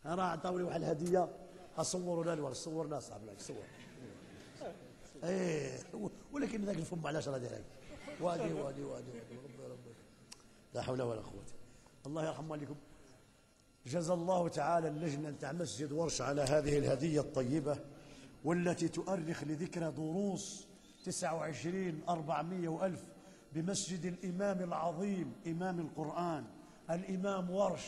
انا عطاولي واحد الهديه اصوروا لنا ولا صورنا صاحبي صور. ايه ولكن ذاك الفم علاش راه داير وادي ربي لا حول ولا قوه. الله يرحم والديكم. جزا الله تعالى اللجنه نتاع مسجد ورش على هذه الهديه الطيبه والتي تؤرخ لذكرى دروس 29,400 وألف بمسجد الإمام العظيم إمام القرآن الإمام ورش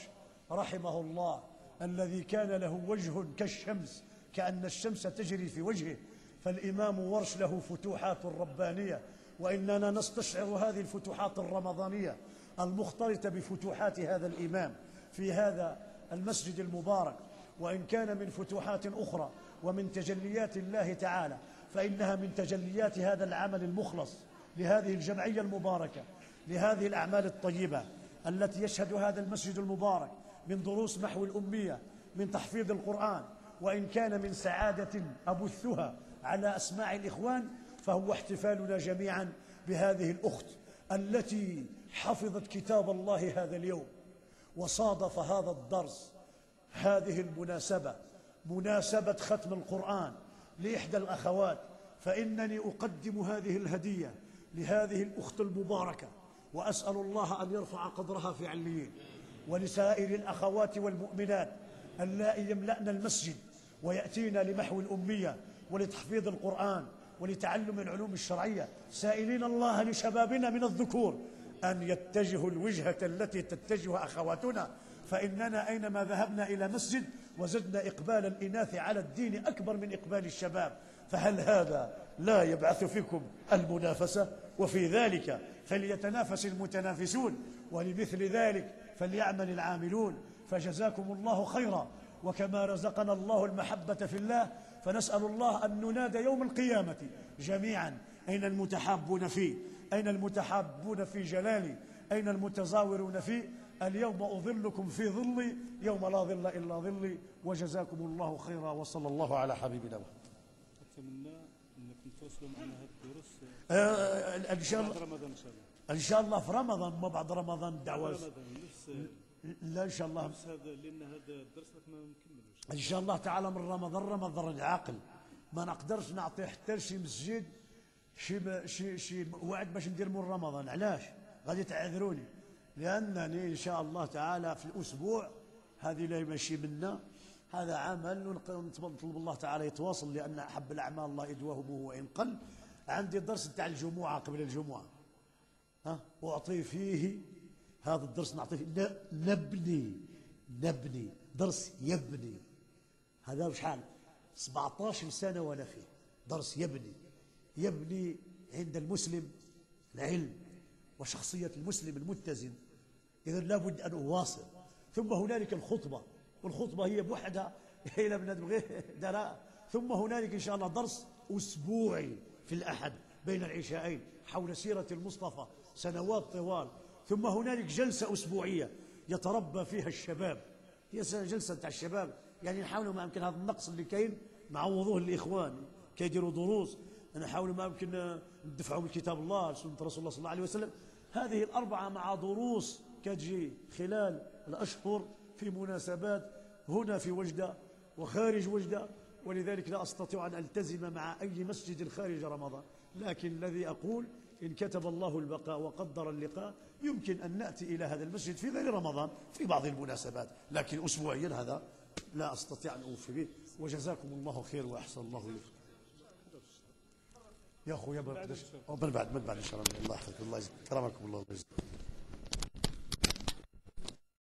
رحمه الله، الذي كان له وجه كالشمس كأن الشمس تجري في وجهه. فالإمام ورش له فتوحات ربانية، وإننا نستشعر هذه الفتوحات الرمضانية المختلطة بفتوحات هذا الإمام في هذا المسجد المبارك. وإن كان من فتوحات أخرى ومن تجليات الله تعالى، فإنها من تجليات هذا العمل المخلص لهذه الجمعية المباركة، لهذه الأعمال الطيبة التي يشهد هذا المسجد المبارك من دروس محو الأمية، من تحفيظ القرآن. وإن كان من سعادة أبثها على أسماع الإخوان، فهو احتفالنا جميعا بهذه الأخت التي حفظت كتاب الله هذا اليوم، وصادف هذا الدرس هذه المناسبة، مناسبة ختم القرآن لإحدى الأخوات. فإنني أقدم هذه الهدية لهذه الأخت المباركة، وأسأل الله أن يرفع قدرها في عليين، ولسائر الأخوات والمؤمنات اللائي يملأن المسجد ويأتين لمحو الأمية ولتحفيظ القرآن ولتعلم العلوم الشرعية، سائلين الله لشبابنا من الذكور أن يتجهوا الوجهة التي تتجه أخواتنا. فإننا أينما ذهبنا إلى مسجد وجدنا إقبال الإناث على الدين أكبر من إقبال الشباب، فهل هذا لا يبعث فيكم المنافسة؟ وفي ذلك فليتنافس المتنافسون، ولمثل ذلك فليعمل العاملون. فجزاكم الله خيرا. وكما رزقنا الله المحبة في الله، فنسأل الله أن ننادى يوم القيامة جميعا: أين المتحابون فيه؟ أين المتحابون في جلالي؟ أين المتزاورون فيه؟ اليوم أظلكم في ظلي يوم لا ظل إلا ظلي. وجزاكم الله خيرا، وصلى الله على حبيبنا محمد. أتمنى أنكم تواصلوا معنا هذه الدروس إن شاء الله، رمضان إن شاء الله. إن شاء الله في رمضان، ما بعد رمضان الدعوة. لا إن شاء الله، لأن هذا الدرس ما نكملوش إن شاء الله تعالى من رمضان العاقل. ما نقدرش نعطي حتى شي مسجد شي وعد باش ندير من رمضان. علاش؟ غادي تعذروني، لأنني إن شاء الله تعالى في الأسبوع هذه لا ماشي منا، هذا عمل نطلب الله تعالى يتواصل، لأن أحب الأعمال الله يدواهم وإن قل. عندي درس تاع الجمعة قبل الجمعة، أعطي فيه هذا الدرس، نعطيه نبني درس يبني. هذا شحال 17 سنة وأنا فيه درس يبني عند المسلم العلم وشخصية المسلم المتزن. إذا لابد أن أواصل. ثم هنالك الخطبة، والخطبة هي بوحدها إلى بنادم غير دراء. ثم هنالك إن شاء الله درس أسبوعي في الأحد بين العشاءين حول سيرة المصطفى سنوات طوال. ثم هنالك جلسة أسبوعية يتربى فيها الشباب، هي جلسة تاع الشباب، يعني نحاولوا ما يمكن هذا النقص اللي كاين نعوضوه الإخوان كيديروا دروس، نحاولوا ما يمكن ندفعوا من كتاب الله سنة رسول الله صلى الله عليه وسلم. هذه الأربعة مع دروس كتجي خلال الأشهر في مناسبات هنا في وجدة وخارج وجدة. ولذلك لا أستطيع أن ألتزم مع أي مسجد خارج رمضان، لكن الذي أقول إن كتب الله البقاء وقدر اللقاء يمكن أن نأتي إلى هذا المسجد في غير رمضان في بعض المناسبات، لكن أسبوعيا هذا لا أستطيع أن أوفي به. وجزاكم الله خير وأحسن الله إليكم. يا أخويا من بعد إن شاء الله. الله يحفظك، الله يكرمكم، الله يجزاكم.